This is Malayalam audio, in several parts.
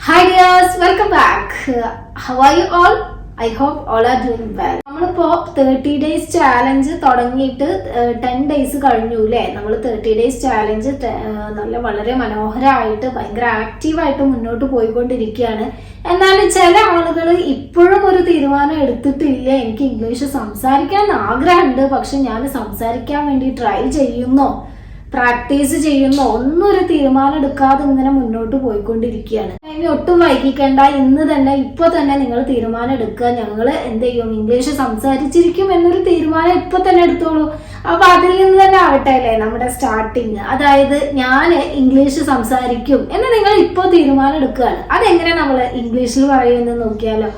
Hi dears, welcome back. How are you all? I hope all are doing well. നമ്മളിപ്പോ 30 days ചാലഞ്ച് തുടങ്ങിയിട്ട് 10 days കഴിഞ്ഞു അല്ലേ. നമ്മൾ 30 days ചാലഞ്ച് വളരെ മനോഹരമായിട്ട് ഭയങ്കര ആക്റ്റീവായിട്ട് മുന്നോട്ട് പോയിക്കൊണ്ടിരിക്കുകയാണ്. എന്നാലും ചില ആളുകൾ ഇപ്പോഴും ഒരു തീരുമാനം എടുത്തിട്ടില്ല. എനിക്ക് ഇംഗ്ലീഷ് സംസാരിക്കാൻ ആഗ്രഹമുണ്ട്, പക്ഷെ ഞാൻ സംസാരിക്കാൻ വേണ്ടി ട്രൈ ചെയ്യുന്നോ പ്രാക്ടീസ് ചെയ്യുന്ന ഒന്നും ഒരു തീരുമാനം എടുക്കാതെ ഇങ്ങനെ മുന്നോട്ട് പോയിക്കൊണ്ടിരിക്കുകയാണ്. ഇനി ഒട്ടും വൈകിക്കേണ്ട, ഇപ്പൊ തന്നെ നിങ്ങൾ തീരുമാനം എടുക്കുക. ഞങ്ങൾ എന്ത് ചെയ്യും, ഇംഗ്ലീഷ് സംസാരിച്ചിരിക്കും എന്നൊരു തീരുമാനം ഇപ്പൊ തന്നെ എടുത്തോളൂ. അപ്പൊ അതിൽ നിന്ന് തന്നെ ആവട്ടെ അല്ലേ നമ്മുടെ സ്റ്റാർട്ടിങ്. അതായത് ഞാൻ ഇംഗ്ലീഷ് സംസാരിക്കും എന്ന് നിങ്ങൾ ഇപ്പൊ തീരുമാനം എടുക്കുകയാണ്. അതെങ്ങനെ നമ്മൾ ഇംഗ്ലീഷിൽ പറയുമെന്ന് നോക്കിയാലോ.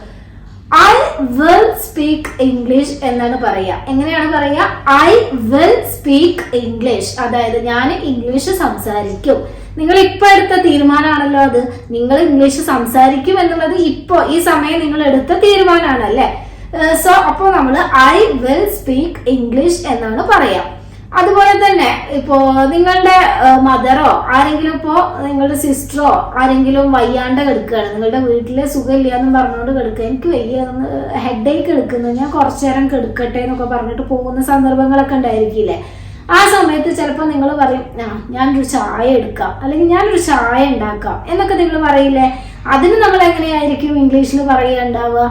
I will speak English എന്നാണ് പറയുക. എങ്ങനെയാണ് പറയുക? I will speak English. അതായത് ഞാൻ ഇംഗ്ലീഷ് സംസാരിക്കും. നിങ്ങൾ ഇപ്പൊ എടുത്ത തീരുമാനമാണല്ലോ അത്. നിങ്ങൾ ഇംഗ്ലീഷ് സംസാരിക്കും എന്നുള്ളത് ഇപ്പോ ഈ സമയം നിങ്ങൾ എടുത്ത തീരുമാനമാണല്ലേ. സോ അപ്പോൾ നമ്മൾ I will speak English എന്നാണ് പറയാം. അതുപോലെ തന്നെ ഇപ്പോ നിങ്ങളുടെ മദറോ ആരെങ്കിലും ഇപ്പോ നിങ്ങളുടെ സിസ്റ്ററോ ആരെങ്കിലും വയ്യാണ്ട് കിടക്കുകയാണ്, നിങ്ങളുടെ വീട്ടിലെ സുഖമില്ല എന്ന് പറഞ്ഞുകൊണ്ട് കിടക്കുക, എനിക്ക് വയ്യ ഹെഡ് ഏക്ക് എടുക്കുന്നു, ഞാൻ കുറച്ചു നേരം കിടക്കട്ടെ എന്നൊക്കെ പറഞ്ഞിട്ട് പോകുന്ന സന്ദർഭങ്ങളൊക്കെ ഉണ്ടായിരിക്കില്ലേ. ആ സമയത്ത് ചിലപ്പോൾ നിങ്ങൾ പറയും ഞാനൊരു ചായ എടുക്കാം, അല്ലെങ്കിൽ ഞാനൊരു ചായ ഉണ്ടാക്കാം എന്നൊക്കെ നിങ്ങൾ പറയില്ലേ. അതിന് നമ്മൾ എങ്ങനെയായിരിക്കും ഇംഗ്ലീഷിൽ പറയുക ഉണ്ടാവുക?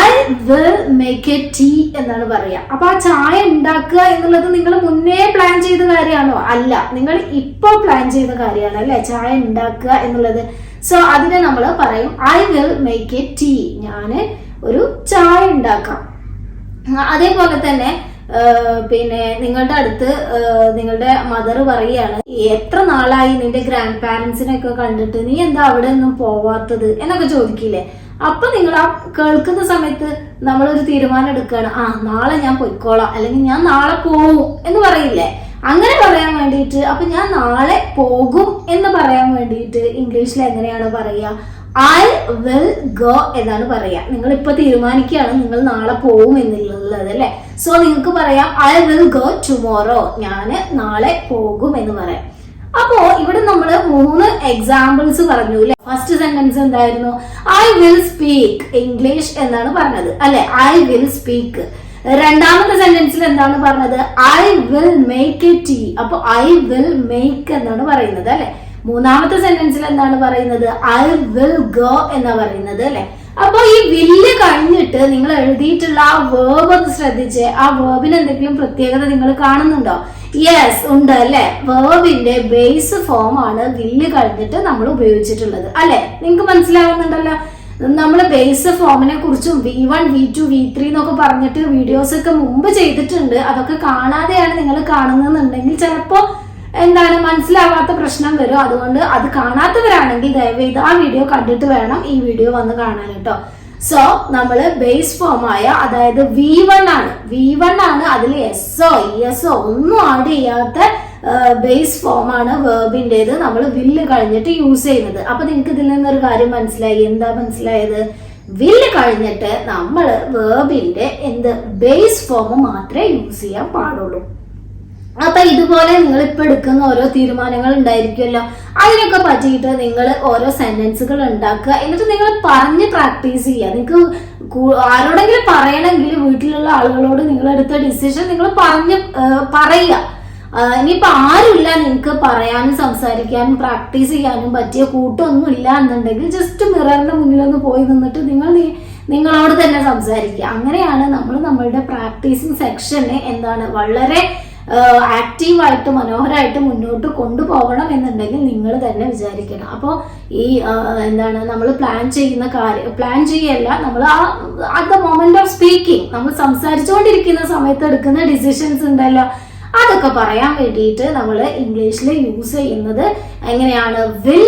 I will make a tea എന്നാണ് പറയുക. അപ്പൊ ആ ചായ ഉണ്ടാക്കുക എന്നുള്ളത് നിങ്ങൾ മുന്നേ പ്ലാൻ ചെയ്ത കാര്യമാണോ? അല്ല, നിങ്ങൾ ഇപ്പൊ പ്ലാൻ ചെയ്ത കാര്യമാണ് അല്ലെ ചായ ഉണ്ടാക്കുക എന്നുള്ളത്. സോ അതിനെ നമ്മൾ പറയും I will make a tea. ഞാന് ഒരു ചായ ഉണ്ടാക്കാം. അതേപോലെ തന്നെ പിന്നെ നിങ്ങളുടെ അടുത്ത് നിങ്ങളുടെ മദർ പറയുകയാണ്, എത്ര നാളായി നിന്റെ ഗ്രാൻഡ് പാരന്റ്സിനെയൊക്കെ കണ്ടിട്ട്, നീ എന്താ അവിടെ ഒന്നും പോവാത്തത് എന്നൊക്കെ ചോദിക്കില്ലേ. അപ്പൊ നിങ്ങൾ ആ കേൾക്കുന്ന സമയത്ത് നമ്മളൊരു തീരുമാനം എടുക്കുകയാണ്, നാളെ ഞാൻ പൊയ്ക്കോളാം, അല്ലെങ്കിൽ ഞാൻ നാളെ പോവും എന്ന് പറയില്ലേ. അങ്ങനെ പറയാൻ വേണ്ടിയിട്ട്, അപ്പൊ ഞാൻ നാളെ പോകും എന്ന് പറയാൻ വേണ്ടിയിട്ട് ഇംഗ്ലീഷിൽ എങ്ങനെയാണ് പറയുക? I will go എന്നാണ് പറയാ. നിങ്ങൾ ഇപ്പൊ തീരുമാനിക്കുകയാണ് നിങ്ങൾ നാളെ പോവും എന്നുള്ളത് അല്ലെ. സോ നിങ്ങൾക്ക് പറയാം I will go tomorrow. ഞാന് നാളെ പോകും എന്ന് പറയാം. അപ്പോ ഇവിടെ നമ്മൾ 3 എക്സാമ്പിൾസ് പറഞ്ഞു അല്ലെ. ഫസ്റ്റ് സെന്റൻസ് എന്തായിരുന്നു? I will speak English എന്നാണ് പറഞ്ഞത് അല്ലെ. I will speak. രണ്ടാമത്തെ സെന്റൻസിൽ എന്താണ് പറഞ്ഞത്? I will make a tea. അപ്പൊ I will make എന്നാണ് പറയുന്നത് അല്ലെ. മൂന്നാമത്തെ സെന്റൻസിൽ എന്താണ് പറയുന്നത്? I will go എന്നാ പറയുന്നത് അല്ലെ. അപ്പൊ ഈ വില്ല് കഴിഞ്ഞിട്ട് നിങ്ങൾ എഴുതിയിട്ടുള്ള ആ വേർബ് ഒന്ന് ശ്രദ്ധിച്ച്, ആ വേർബിന് എന്തെങ്കിലും പ്രത്യേകത നിങ്ങൾ കാണുന്നുണ്ടോ? യെസ് ഉണ്ട് അല്ലെ. വേർബിന്റെ ബേസ് ഫോം ആണ് വില്ല് കഴിഞ്ഞിട്ട് നമ്മൾ ഉപയോഗിച്ചിട്ടുള്ളത് അല്ലെ. നിങ്ങൾക്ക് മനസ്സിലാവുന്നുണ്ടല്ലോ. നമ്മൾ ബേസ് ഫോമിനെ കുറിച്ചും V1 V2 V3 എന്നൊക്കെ പറഞ്ഞിട്ട് വീഡിയോസ് ഒക്കെ മുമ്പ് ചെയ്തിട്ടുണ്ട്. അതൊക്കെ കാണാതെയാണ് നിങ്ങൾ കാണുന്നുണ്ടെങ്കിൽ ചിലപ്പോ മനസ്സിലാവാത്ത പ്രശ്നം വരും. അതുകൊണ്ട് അത് കാണാത്തവരാണെങ്കിൽ ദയവേത് ആ വീഡിയോ കണ്ടിട്ട് വേണം ഈ വീഡിയോ വന്ന് കാണാൻ കേട്ടോ. സോ നമ്മള് ബേസ് ഫോമായ, അതായത് V1 ആണ്. അതിൽ എസ്ഒ ഇഎസ്ഒ ഒന്നും ആഡ് ചെയ്യാത്ത ബേസ് ഫോമാണ് വേർബിൻ്റെത് നമ്മൾ വില്ല് കഴിഞ്ഞിട്ട് യൂസ് ചെയ്യുന്നത്. അപ്പൊ നിങ്ങൾക്ക് ഇതിൽ നിന്നൊരു കാര്യം മനസ്സിലായി. എന്താ മനസ്സിലായത്? വില്ല് കഴിഞ്ഞിട്ട് നമ്മൾ വേർബിന്റെ ബേസ് ഫോം മാത്രമേ യൂസ് ചെയ്യാൻ പാടുള്ളൂ. അപ്പൊ ഇതുപോലെ നിങ്ങൾ ഇപ്പൊ എടുക്കുന്ന ഓരോ തീരുമാനങ്ങൾ ഉണ്ടായിരിക്കുമല്ലോ, അതിനൊക്കെ പറ്റിയിട്ട് നിങ്ങൾ ഓരോ സെന്റൻസുകൾ ഉണ്ടാക്കുക. എന്നിട്ട് നിങ്ങൾ പറഞ്ഞ് പ്രാക്ടീസ് ചെയ്യുക. നിങ്ങൾക്ക് ആരോടെങ്കിലും പറയണമെങ്കിൽ വീട്ടിലുള്ള ആളുകളോട് നിങ്ങൾ എടുത്ത ഡിസിഷൻ നിങ്ങൾ പറയുക. ഇനിയിപ്പൊ ആരുമില്ല നിങ്ങൾക്ക് പറയാനും സംസാരിക്കാനും പ്രാക്ടീസ് ചെയ്യാനും പറ്റിയ കൂട്ടൊന്നും ഇല്ല എന്നുണ്ടെങ്കിൽ ജസ്റ്റ് മിററിന്റെ മുന്നിലൊന്ന് പോയി നിന്നിട്ട് നിങ്ങളോട് തന്നെ സംസാരിക്കുക. അങ്ങനെയാണ് നമ്മൾ നമ്മളുടെ പ്രാക്ടീസിങ് സെക്ഷനെ വളരെ ആക്റ്റീവായിട്ട് മനോഹരമായിട്ട് മുന്നോട്ട് കൊണ്ടുപോകണം എന്നുണ്ടെങ്കിൽ നിങ്ങൾ തന്നെ വിചാരിക്കണം. അപ്പോൾ ഈ നമ്മൾ പ്ലാൻ ചെയ്യല്ല, നമ്മൾ at the moment of speaking, നമ്മൾ സംസാരിച്ചുകൊണ്ടിരിക്കുന്ന സമയത്ത് എടുക്കുന്ന ഡിസിഷൻസ് ഉണ്ടല്ലോ, അതൊക്കെ പറയാൻ വേണ്ടിയിട്ട് നമ്മൾ ഇംഗ്ലീഷിൽ യൂസ് ചെയ്യുന്നത് എങ്ങനെയാണ്? Will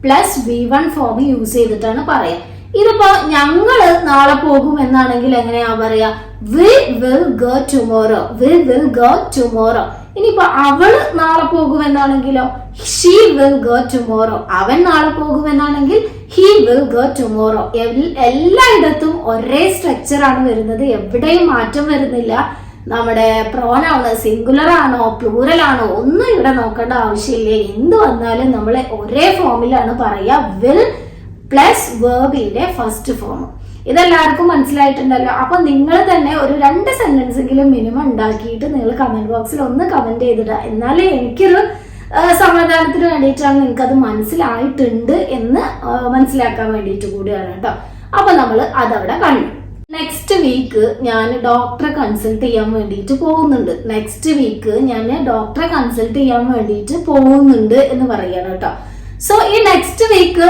plus V1 form use ചെയ്തിട്ടാണ് പറയാം. ഇതിപ്പോ ഞങ്ങള് നാളെ പോകും എന്നാണെങ്കിൽ എങ്ങനെയാ പറയാ? We will go tomorrow. We will go tomorrow. ഇനിയിപ്പോ അവള് നാളെ പോകും എന്നാണെങ്കിലോ she will go tomorrow. അവൻ നാളെ പോകും എന്നാണെങ്കിൽ he will go tomorrow. എല്ലായിടത്തും ഒരേ സ്ട്രക്ചർ ആണ് വരുന്നത്, എവിടെയും മാറ്റം വരുന്നില്ല. നമ്മുടെ പ്രോനൗൺ സിംഗുലർ ആണോ പ്ലൂറൽ ആണോ ഒന്നും ഇവിടെ നോക്കേണ്ട ആവശ്യമില്ല. എന്ത് വന്നാലും നമ്മളെ ഒരേ ഫോമിലാണ് പറയാ. വിൽ പ്ലസ് വേർബിന്റെ ഫസ്റ്റ് ഫോം. ഇതെല്ലാവർക്കും മനസ്സിലായിട്ടുണ്ടല്ലോ. അപ്പൊ നിങ്ങൾ തന്നെ ഒരു 2 സെന്റൻസ് എങ്കിലും മിനിമം ഉണ്ടാക്കിയിട്ട് നിങ്ങൾ കമന്റ് ബോക്സിൽ ഒന്ന് കമന്റ് ചെയ്തിടുക. എന്നാലേ എനിക്കൊരു സമാധാനത്തിന് വേണ്ടിയിട്ടാണ് നിങ്ങൾക്ക് അത് മനസ്സിലായിട്ടുണ്ട് എന്ന് മനസ്സിലാക്കാൻ വേണ്ടിയിട്ട് കൂടിയാണ് കേട്ടോ. അപ്പൊ നമ്മൾ അതവിടെ കണ്ടു. നെക്സ്റ്റ് വീക്ക് ഞാൻ ഡോക്ടറെ കൺസൾട്ട് ചെയ്യാൻ വേണ്ടിയിട്ട് പോകുന്നുണ്ട്. എന്ന് പറയാണ് കേട്ടോ. സോ ഈ നെക്സ്റ്റ് വീക്ക്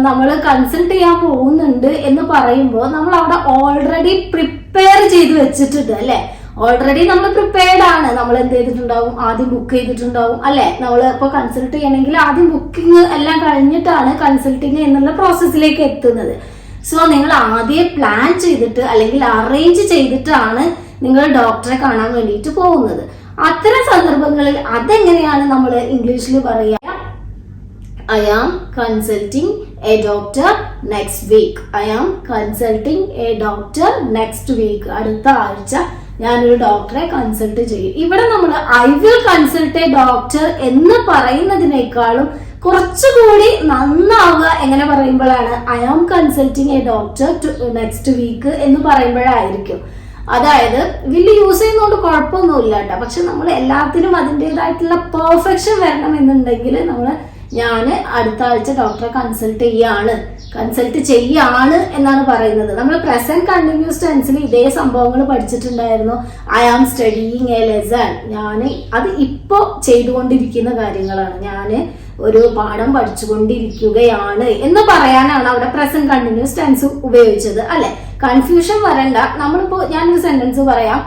നമ്മൾ കൺസൾട്ട് ചെയ്യാൻ പോകുന്നുണ്ട് എന്ന് പറയുമ്പോൾ നമ്മൾ അവിടെ ഓൾറെഡി പ്രിപ്പയർ ചെയ്ത് വെച്ചിട്ടുണ്ട് അല്ലെ. ഓൾറെഡി നമ്മൾ പ്രിപ്പയർഡ് ആണ്. നമ്മൾ എന്ത് ചെയ്തിട്ടുണ്ടാവും, ആദ്യം ബുക്ക് ചെയ്തിട്ടുണ്ടാവും അല്ലെ. നമ്മൾ ഇപ്പോൾ കൺസൾട്ട് ചെയ്യണമെങ്കിൽ ആദ്യം ബുക്കിംഗ് എല്ലാം കഴിഞ്ഞിട്ടാണ് കൺസൾട്ടിങ് എന്നുള്ള പ്രോസസ്സിലേക്ക് എത്തുന്നത്. സോ നിങ്ങൾ ആദ്യം പ്ലാൻ ചെയ്തിട്ട് അല്ലെങ്കിൽ അറേഞ്ച് ചെയ്തിട്ടാണ് നിങ്ങൾ ഡോക്ടറെ കാണാൻ വേണ്ടിയിട്ട് പോകുന്നത്. അത്തരം സന്ദർഭങ്ങളിൽ അതെങ്ങനെയാണ് നമ്മൾ ഇംഗ്ലീഷിൽ പറയുക? I am consulting a doctor next week. അടുത്ത ആഴ്ച ഞാനൊരു ഡോക്ടറെ കൺസൾട്ട് ചെയ്യും. ഇവിടെ നമ്മൾ I will consult a doctor എന്ന് പറയുന്നതിനേക്കാളും കുറച്ചുകൂടി നന്നാവുക എങ്ങനെ പറയുമ്പോഴാണ് I am consulting a doctor next week എന്ന് പറയുമ്പോഴായിരിക്കും. അതായത് വലിയ യൂസ് ചെയ്യുന്നതുകൊണ്ട് കുഴപ്പമൊന്നുമില്ല കേട്ടോ. പക്ഷെ നമ്മൾ എല്ലാത്തിനും അതിൻ്റെതായിട്ടുള്ള പെർഫെക്ഷൻ വരണം എന്നുണ്ടെങ്കിൽ ഞാൻ അടുത്ത ആഴ്ച ഡോക്ടറെ കൺസൾട്ട് ചെയ്യാണ് എന്നാണ് പറയുന്നത്. നമ്മൾ പ്രസന്റ് കണ്ടിന്യൂസ് ടെൻസിൽ ഇതേ സംഭവങ്ങൾ പഠിച്ചിട്ടുണ്ടായിരുന്നു. I am studying a lesson. ഞാൻ അത് ഇപ്പോ ചെയ്തുകൊണ്ടിരിക്കുന്ന കാര്യങ്ങളാണ്. ഞാൻ ഒരു പാഠം പഠിച്ചുകൊണ്ടിരിക്കുകയാണ് എന്ന് പറയാനാണ് അവിടെ പ്രസന്റ് കണ്ടിന്യൂസ് ടെൻസ് ഉപയോഗിച്ചത് അല്ലെ. കൺഫ്യൂഷൻ വരണ്ട. ഞാനൊരു സെന്റൻസ് പറയാം.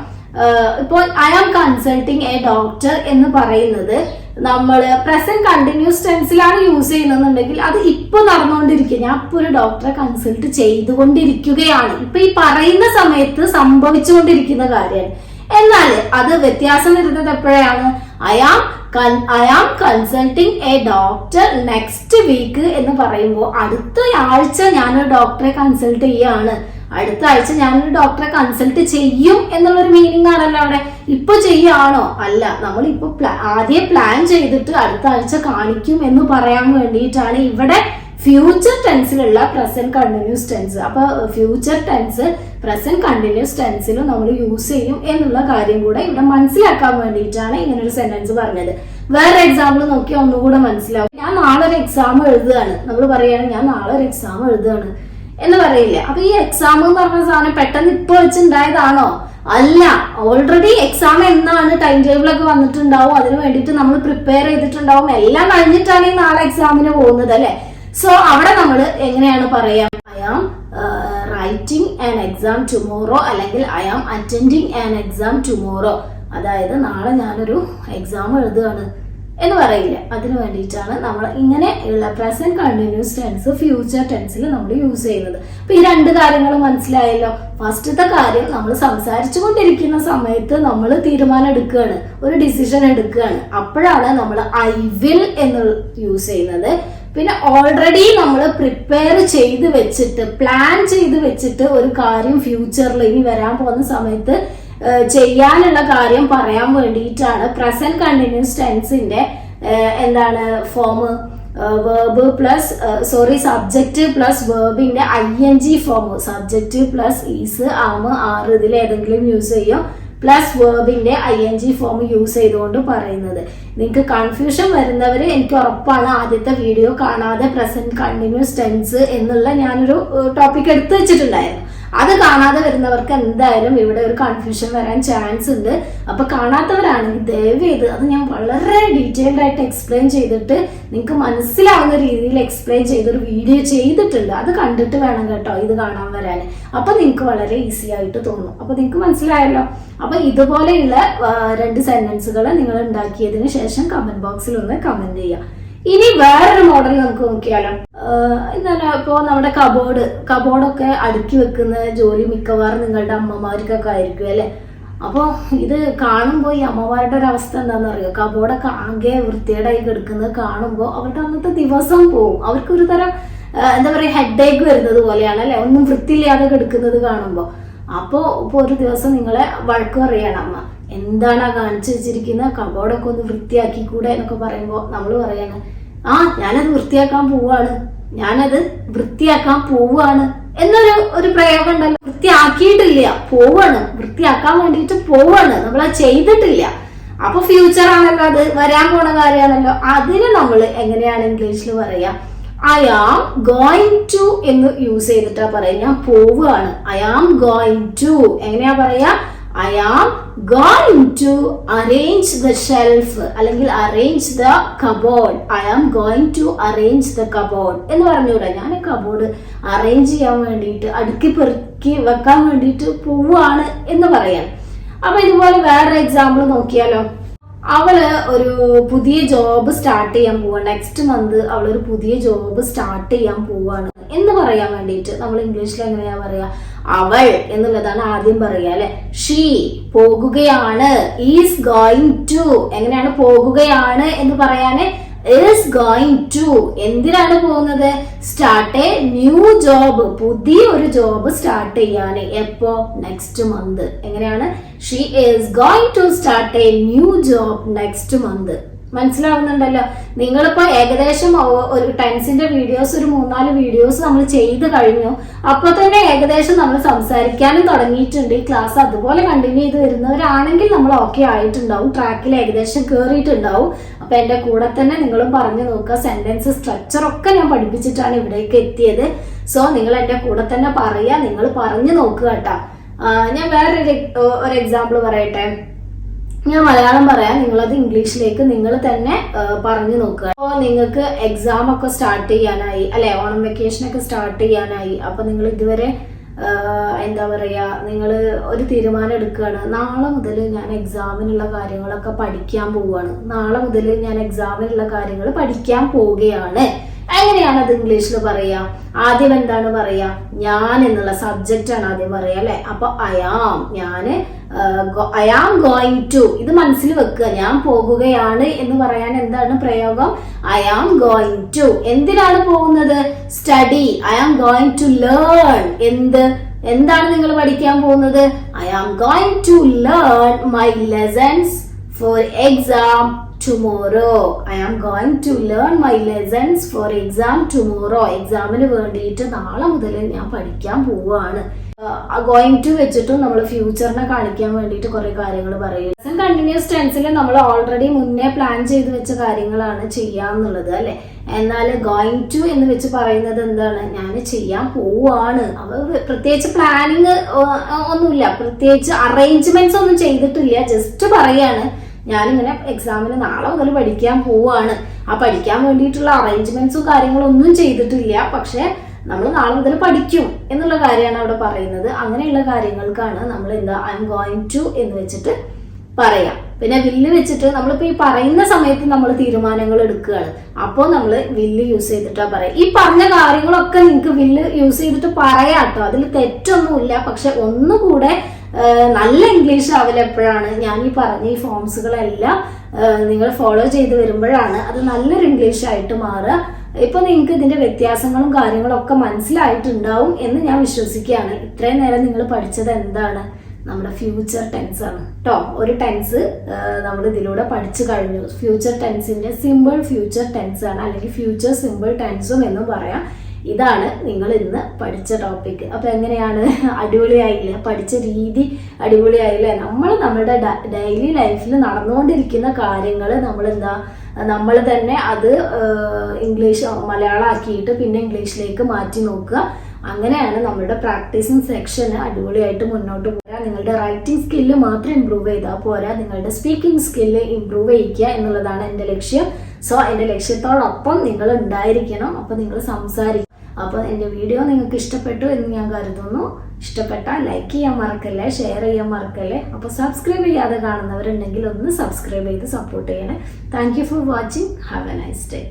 ഇപ്പോൾ I am consulting a doctor എന്ന് പറയുന്നത് നമ്മൾ പ്രസന്റ് കണ്ടിന്യൂസ് ടെൻസിലാണ് യൂസ് ചെയ്യുന്നുണ്ടെങ്കിൽ അത് ഇപ്പൊ നടന്നുകൊണ്ടിരിക്കുക. ഞാൻ ഇപ്പൊ ഒരു ഡോക്ടറെ കൺസൾട്ട് ചെയ്തുകൊണ്ടിരിക്കുകയാണ്. ഇപ്പൊ ഈ പറയുന്ന സമയത്ത് സംഭവിച്ചുകൊണ്ടിരിക്കുന്ന കാര്യമാണ്. എന്നാൽ അത് വ്യത്യാസം വരുന്നത് എപ്പോഴാണ്? I am consulting a doctor next week എന്ന് പറയുമ്പോൾ അടുത്ത ആഴ്ച ഞാനൊരു ഡോക്ടറെ കൺസൾട്ട് ചെയ്യും എന്നുള്ളൊരു മീനിങ് ആണല്ലോ അവിടെ. ഇപ്പൊ ചെയ്യാണോ? അല്ല, നമ്മൾ ഇപ്പൊ ആദ്യം പ്ലാൻ ചെയ്തിട്ട് അടുത്ത ആഴ്ച കാണിക്കും എന്ന് പറയാൻ വേണ്ടിയിട്ടാണ് ഇവിടെ ഫ്യൂച്ചർ ടെൻസിലുള്ള പ്രസന്റ് കണ്ടിന്യൂസ് ടെൻസ്. അപ്പൊ ഫ്യൂച്ചർ ടെൻസ് പ്രസന്റ് കണ്ടിന്യൂസ് ടെൻസിൽ നമ്മൾ യൂസ് ചെയ്യും എന്നുള്ള കാര്യം കൂടെ ഇവിടെ മനസ്സിലാക്കാൻ വേണ്ടിയിട്ടാണ് ഇങ്ങനൊരു സെന്റൻസ് പറഞ്ഞത്. വേറെ എക്സാമ്പിൾ നോക്കിയാൽ ഒന്നുകൂടെ മനസ്സിലാവും. ഞാൻ നാളെ ഒരു എക്സാം എഴുതുകയാണ്. നമ്മൾ പറയുകയാണ് ഞാൻ നാളെ ഒരു എക്സാം എഴുതുകയാണ് എന്ന് പറയില്ലേ. അപ്പൊ ഈ എക്സാം എന്ന് പറഞ്ഞ സാധനം പെട്ടെന്ന് ഇപ്പൊ വെച്ചുണ്ടായതാണോ? അല്ല, ഓൾറെഡി എക്സാം എന്നാണ് ടൈം ടേബിൾ ഒക്കെ വന്നിട്ടുണ്ടാവും. അതിന് വേണ്ടിയിട്ട് നമ്മൾ പ്രിപ്പയർ ചെയ്തിട്ടുണ്ടാവും. എല്ലാം കഴിഞ്ഞിട്ടാണ് ഈ നാളെ എക്സാമിന് പോകുന്നത് അല്ലെ. സോ അവിടെ നമ്മൾ എങ്ങനെയാണ് പറയാ? I am writing an exam tomorrow അല്ലെങ്കിൽ I am attending an exam tomorrow. അതായത് നാളെ ഞാനൊരു എക്സാം എഴുതുകയാണ് എന്ന് പറയില്ല. അതിന് വേണ്ടിയിട്ടാണ് നമ്മൾ ഇങ്ങനെ ഉള്ള പ്രസന്റ് കണ്ടിന്യൂസ് ടെൻസ് ഫ്യൂച്ചർ ടെൻസിൽ നമ്മൾ യൂസ് ചെയ്യുന്നത്. അപ്പൊ ഈ 2 കാര്യങ്ങൾ മനസ്സിലായല്ലോ. ഫസ്റ്റത്തെ കാര്യം, നമ്മൾ സംസാരിച്ചു കൊണ്ടിരിക്കുന്ന സമയത്ത് നമ്മൾ തീരുമാനം എടുക്കുകയാണ്, ഒരു ഡിസിഷൻ എടുക്കുകയാണ്. അപ്പോഴാണ് നമ്മൾ I will എന്ന് യൂസ് ചെയ്യുന്നത്. പിന്നെ ഓൾറെഡി നമ്മൾ പ്രിപ്പയർ ചെയ്ത് വെച്ചിട്ട് പ്ലാൻ ചെയ്ത് വെച്ചിട്ട് ഒരു കാര്യം ഫ്യൂച്ചറിൽ ഇനി വരാൻ പോകുന്ന സമയത്ത് ചെയ്യാനുള്ള കാര്യം പറയാൻ വേണ്ടിയിട്ടാണ് പ്രസന്റ് കണ്ടിന്യൂസ് ടെൻസിന്റെ എന്താണ് form? Verb plus subject plus വേർബിന്റെ ING form. Subject plus is, am, are ഇതിൽ ഏതെങ്കിലും യൂസ് ചെയ്യും. പ്ലസ് വേർബിന്റെ ING ഫോം യൂസ് ചെയ്തുകൊണ്ട് പറയുന്നത്. നിങ്ങൾക്ക് കൺഫ്യൂഷൻ വരുന്നവര് എനിക്ക് ഉറപ്പാണ് ആദ്യത്തെ വീഡിയോ കാണാതെ പ്രസന്റ് കണ്ടിന്യൂസ് ടെൻസ് എന്നുള്ള ഞാനൊരു ടോപ്പിക് എടുത്തു വെച്ചിട്ടുണ്ടായിരുന്നു. അത് കാണാതെ വരുന്നവർക്ക് എന്തായാലും ഇവിടെ ഒരു കൺഫ്യൂഷൻ വരാൻ ചാൻസ് ഉണ്ട്. അപ്പൊ കാണാത്തവരാണെങ്കിൽ ദയവ് ചെയ്ത് അത് ഞാൻ വളരെ ഡീറ്റെയിൽഡ് ആയിട്ട് എക്സ്പ്ലെയിൻ ചെയ്തിട്ട് നിങ്ങൾക്ക് മനസ്സിലാവുന്ന രീതിയിൽ എക്സ്പ്ലെയിൻ ചെയ്തൊരു വീഡിയോ ചെയ്തിട്ടുണ്ട്. അത് കണ്ടിട്ട് വേണം കേട്ടോ ഇത് കാണാൻ വരാൻ. അപ്പൊ നിങ്ങൾക്ക് വളരെ ഈസി ആയിട്ട് തോന്നും. അപ്പൊ നിങ്ങൾക്ക് മനസ്സിലായല്ലോ. അപ്പൊ ഇതുപോലെയുള്ള 2 സെന്റൻസുകൾ നിങ്ങൾ ഉണ്ടാക്കിയതിന് ശേഷം കമന്റ് ബോക്സിൽ ഒന്ന് കമന്റ് ചെയ്യുക. ഇനി വേറൊരു മോഡൽ നമുക്ക് നോക്കിയാലോ. എന്താണ് ഇപ്പോ നമ്മുടെ കബോർഡൊക്കെ അടുക്കി വെക്കുന്ന ജോലി മിക്കവാറും നിങ്ങളുടെ അമ്മമാർക്കൊക്കെ ആയിരിക്കും അല്ലെ. അപ്പൊ ഇത് കാണുമ്പോൾ ഈ അമ്മമാരുടെ ഒരു അവസ്ഥ എന്താണെന്ന് അറിയോ? കബോർഡൊക്കെ ആകെ വൃത്തികേടായി കിടക്കുന്നത് കാണുമ്പോൾ അവരുടെ അന്നത്തെ ദിവസം പോവും. അവർക്കൊരു തരം എന്താ പറയാ ഹെഡേക്ക് വരുന്നത് പോലെയാണ് അല്ലെ, ഒന്നും വൃത്തിയില്ലാതെ കിടക്കുന്നത് കാണുമ്പോൾ. ഇപ്പൊ ഒരു ദിവസം നിങ്ങളെ വഴക്ക് പറയാണ് അമ്മ, എന്താണ് കാണിച്ചു വെച്ചിരിക്കുന്ന കബോർഡൊക്കെ ഒന്ന് വൃത്തിയാക്കി കൂടെ എന്നൊക്കെ പറയുമ്പോൾ നമ്മൾ പറയാണ് ഞാനത് വൃത്തിയാക്കാൻ പോവാണ്, ഞാനത് വൃത്തിയാക്കാൻ പോവാണ് എന്നൊരു പ്രയോഗം ഉണ്ടല്ലോ. വൃത്തിയാക്കിയിട്ടില്ല, പോവാണ്, വൃത്തിയാക്കാൻ വേണ്ടിയിട്ട് പോവാണ്, നമ്മളത് ചെയ്തിട്ടില്ല. അപ്പൊ ഫ്യൂച്ചർ ആണല്ലോ, അത് വരാൻ പോണ കാര്യമാണല്ലോ. അതിന് നമ്മൾ എങ്ങനെയാണ് ഇംഗ്ലീഷിൽ പറയാ? ഐ ആം ഗോയിങ് ടു എന്ന് യൂസ് ചെയ്തിട്ടാ പറയാ. ഞാൻ പോവുകയാണ്, ഐ ആം ഗോയിങ് ടു. എങ്ങനെയാ പറയാ? I am going to arrange the shelf അല്ലെങ്കിൽ arrange the cupboard. I am going to arrange the cupboard എന്ന് പറഞ്ഞൂടെ. ഞാൻ കബോർഡ് അറേഞ്ച് ചെയ്യാൻ വേണ്ടിയിട്ട്, അടുക്കി പെറുക്കി വെക്കാൻ വേണ്ടിയിട്ട് പോവുകയാണ് എന്ന് പറയാം. അപ്പൊ ഇതുപോലെ വേറൊരു എക്സാമ്പിൾ നോക്കിയാലോ. അവള് ഒരു പുതിയ ജോബ് സ്റ്റാർട്ട് ചെയ്യാൻ പോവാ. നെക്സ്റ്റ് മന്ത് അവളൊരു പുതിയ ജോബ് സ്റ്റാർട്ട് ചെയ്യാൻ പോവാണ് എന്ന് പറയാൻ വേണ്ടിയിട്ട് നമ്മൾ ഇംഗ്ലീഷിൽ എങ്ങനെയാ പറയാ? അവൾ എന്നുള്ളതാണ് ആദ്യം പറയാ അല്ലെ. ഷീ പോകുകയാണ്, ഈസ് ഗോയിങ് ടു. എങ്ങനെയാണ് പോകുകയാണ് എന്ന് പറയാന്? Is going to. എന്തിനാണ് പോകുന്നത്? സ്റ്റാർട്ട് എ ന്യൂ ജോബ്, പുതിയ ഒരു ജോബ് സ്റ്റാർട്ട് ചെയ്യാന്. എപ്പോ? Next month. എങ്ങനെയാണ്? She is going to start a new job next month. മനസ്സിലാവുന്നുണ്ടല്ലോ? നിങ്ങളിപ്പോ ഏകദേശം ഒരു ടെൻസിന്റെ വീഡിയോസ്, ഒരു 3-4 വീഡിയോസ് നമ്മൾ ചെയ്ത് കഴിഞ്ഞു. അപ്പൊ തന്നെ ഏകദേശം നമ്മൾ സംസാരിക്കാനും തുടങ്ങിയിട്ടുണ്ട്. ഈ ക്ലാസ് അതുപോലെ കണ്ടിന്യൂ ചെയ്ത് വരുന്നവരാണെങ്കിൽ നമ്മൾ ഓക്കെ ആയിട്ടുണ്ടാവും, ട്രാക്കിൽ ഏകദേശം കയറിയിട്ടുണ്ടാവും. അപ്പൊ എന്റെ കൂടെ തന്നെ നിങ്ങളും പറഞ്ഞു നോക്കുക. സെന്റൻസ് സ്ട്രക്ചർ ഒക്കെ ഞാൻ പഠിപ്പിച്ചിട്ടാണ് ഇവിടേക്ക് എത്തിയത്. സോ നിങ്ങൾ എന്റെ കൂടെ തന്നെ പറയാ, നിങ്ങൾ പറഞ്ഞു നോക്കുക കേട്ടാ. ഞാൻ വേറൊരു എക്സാമ്പിൾ പറയട്ടെ. ഞാൻ മലയാളം പറയാം, നിങ്ങളത് ഇംഗ്ലീഷിലേക്ക് നിങ്ങൾ തന്നെ പറഞ്ഞു നോക്കുക. അപ്പോൾ നിങ്ങൾക്ക് എക്സാം ഒക്കെ സ്റ്റാർട്ട് ചെയ്യാനായി അല്ലെ, ഓണം വെക്കേഷൻ ഒക്കെ സ്റ്റാർട്ട് ചെയ്യാനായി. അപ്പൊ നിങ്ങൾ ഇതുവരെ എന്താ പറയാ, നിങ്ങൾ ഒരു തീരുമാനം എടുക്കുകയാണ്. നാളെ മുതൽ ഞാൻ എക്സാമിനുള്ള കാര്യങ്ങളൊക്കെ പഠിക്കാൻ പോവുകയാണ്, നാളെ മുതൽ ഞാൻ എക്സാമിനുള്ള കാര്യങ്ങൾ പഠിക്കാൻ പോവുകയാണ്. എങ്ങനെയാണ് അത് ഇംഗ്ലീഷിൽ പറയാ? ആദ്യം എന്താണ് പറയാ? ഞാൻ എന്നുള്ള സബ്ജക്റ്റ് ആണ് ആദ്യം പറയാ അല്ലെ. അപ്പൊ ഐ ആം ഗോയിങ് ടു. ഇത് മനസ്സിൽ വെക്കുക. ഞാൻ പോകുകയാണ് എന്ന് പറയാൻ എന്താണ് പ്രയോഗം? I am going to. എന്തിനാണ് പോകുന്നത്? Study. I am going to learn. എന്താണ് നിങ്ങൾ പഠിക്കാൻ പോകുന്നത്? I am going to learn my lessons for exam tomorrow. I am going to learn my lessons for exam tomorrow. എക്സാമിന് വേണ്ടിയിട്ട് നാളെ മുതൽ ഞാൻ പഠിക്കാൻ പോവുകയാണ്. ഗോയിങ് ടു വെച്ചിട്ടും നമ്മൾ ഫ്യൂച്ചറിനെ കാണിക്കാൻ വേണ്ടിയിട്ട് കുറെ കാര്യങ്ങൾ പറയും. കണ്ടിന്യൂസ് ടെൻസിൽ നമ്മൾ ഓൾറെഡി മുന്നേ പ്ലാൻ ചെയ്ത് വെച്ച കാര്യങ്ങളാണ് ചെയ്യാന്നുള്ളത് അല്ലെ. എന്നാൽ ഗോയിങ് ടു എന്ന് വെച്ച് പറയുന്നത് എന്താണ്? ഞാൻ ചെയ്യാൻ പോവാണ്. അപ്പൊ പ്രത്യേകിച്ച് പ്ലാനിങ് ഒന്നുമില്ല, പ്രത്യേകിച്ച് അറേഞ്ച്മെന്റ്സ് ഒന്നും ചെയ്തിട്ടില്ല, ജസ്റ്റ് പറയാണ് ഞാനിങ്ങനെ എക്സാമിന് നാളെ മുതൽ പഠിക്കാൻ പോവാണ്. ആ പഠിക്കാൻ വേണ്ടിയിട്ടുള്ള അറേഞ്ച്മെന്റ്സും കാര്യങ്ങളും ഒന്നും ചെയ്തിട്ടില്ല, പക്ഷെ നമ്മൾ നാളെ മുതൽ പഠിക്കും എന്നുള്ള കാര്യമാണ് അവിടെ പറയുന്നത്. അങ്ങനെയുള്ള കാര്യങ്ങൾക്കാണ് നമ്മൾ എന്താ ഐ എം ഗോയിങ് ടു എന്ന് വെച്ചിട്ട് പറയാം. പിന്നെ വില്ല് വെച്ചിട്ട് നമ്മളിപ്പോ ഈ പറയുന്ന സമയത്ത് നമ്മൾ തീരുമാനങ്ങൾ എടുക്കുകയാണ്, അപ്പോൾ നമ്മൾ വില്ല് യൂസ് ചെയ്തിട്ടാ പറയാം. ഈ പറഞ്ഞ കാര്യങ്ങളൊക്കെ നിങ്ങൾക്ക് വില്ല് യൂസ് ചെയ്തിട്ട് പറയാട്ടോ, അതിൽ തെറ്റൊന്നുമില്ല. പക്ഷെ ഒന്നുകൂടെ നല്ല ഇംഗ്ലീഷ് ആവില്ല എപ്പോഴാണ് ഞാൻ ഈ പറഞ്ഞ ഈ ഫോംസുകളെല്ലാം നിങ്ങൾ ഫോളോ ചെയ്ത് വരുമ്പോഴാണ് അത് നല്ലൊരു ഇംഗ്ലീഷ് ആയിട്ട് മാറുക. ഇപ്പൊ നിങ്ങൾക്ക് ഇതിന്റെ വ്യത്യാസങ്ങളും കാര്യങ്ങളും ഒക്കെ മനസ്സിലായിട്ടുണ്ടാവും എന്ന് ഞാൻ വിശ്വസിക്കുകയാണ്. ഇത്രയും നേരം നിങ്ങൾ പഠിച്ചത് എന്താണ്? നമ്മുടെ ഫ്യൂച്ചർ ടെൻസ് ആണ് കേട്ടോ. ഒരു ടെൻസ് നമ്മൾ ഇതിലൂടെ പഠിച്ചു കഴിഞ്ഞു. ഫ്യൂച്ചർ ടെൻസിന്റെ സിമ്പിൾ ഫ്യൂച്ചർ ടെൻസ് ആണ്, അല്ലെങ്കിൽ ഫ്യൂച്ചർ സിമ്പിൾ ടെൻസും എന്നും പറയാം. ഇതാണ് നിങ്ങൾ ഇന്ന് പഠിച്ച ടോപ്പിക്. അപ്പൊ എങ്ങനെയാണ്? അടിപൊളിയായില്ലേ? പഠിച്ച രീതി അടിപൊളിയായില്ലേ? നമ്മുടെ ഡെയിലി ലൈഫിൽ നടന്നുകൊണ്ടിരിക്കുന്ന കാര്യങ്ങൾ നമ്മൾ തന്നെ അത് ഇംഗ്ലീഷ് മലയാളം ആക്കിയിട്ട് പിന്നെ ഇംഗ്ലീഷിലേക്ക് മാറ്റി നോക്കുക. അങ്ങനെയാണ് നമ്മുടെ പ്രാക്ടീസിങ് സെക്ഷന് അടിപൊളിയായിട്ട് മുന്നോട്ട് പോരാ. നിങ്ങളുടെ റൈറ്റിംഗ് സ്കില്ല് മാത്രം ഇമ്പ്രൂവ് ചെയ്താൽ പോരാ, നിങ്ങളുടെ സ്പീക്കിംഗ് സ്കില്ല് ഇമ്പ്രൂവ് ചെയ്യിക്കുക എന്നുള്ളതാണ് എൻ്റെ ലക്ഷ്യം. സോ എൻ്റെ ലക്ഷ്യത്തോടൊപ്പം നിങ്ങൾ ഉണ്ടായിരിക്കണം. അപ്പൊ നിങ്ങൾ സംസാരിക്കും. അപ്പൊ എൻ്റെ വീഡിയോ നിങ്ങൾക്ക് ഇഷ്ടപ്പെട്ടു എന്ന് ഞാൻ കരുതുന്നു. ഇഷ്ടപ്പെട്ടാൽ ലൈക്ക് ചെയ്യാൻ മറക്കല്ലേ, ഷെയർ ചെയ്യാൻ മറക്കല്ലേ. അപ്പൊ സബ്സ്ക്രൈബ് ചെയ്യാതെ കാണുന്നവരുണ്ടെങ്കിൽ ഒന്ന് സബ്സ്ക്രൈബ് ചെയ്ത് സപ്പോർട്ട് ചെയ്യണേ. Thank you for watching. Have A nice day.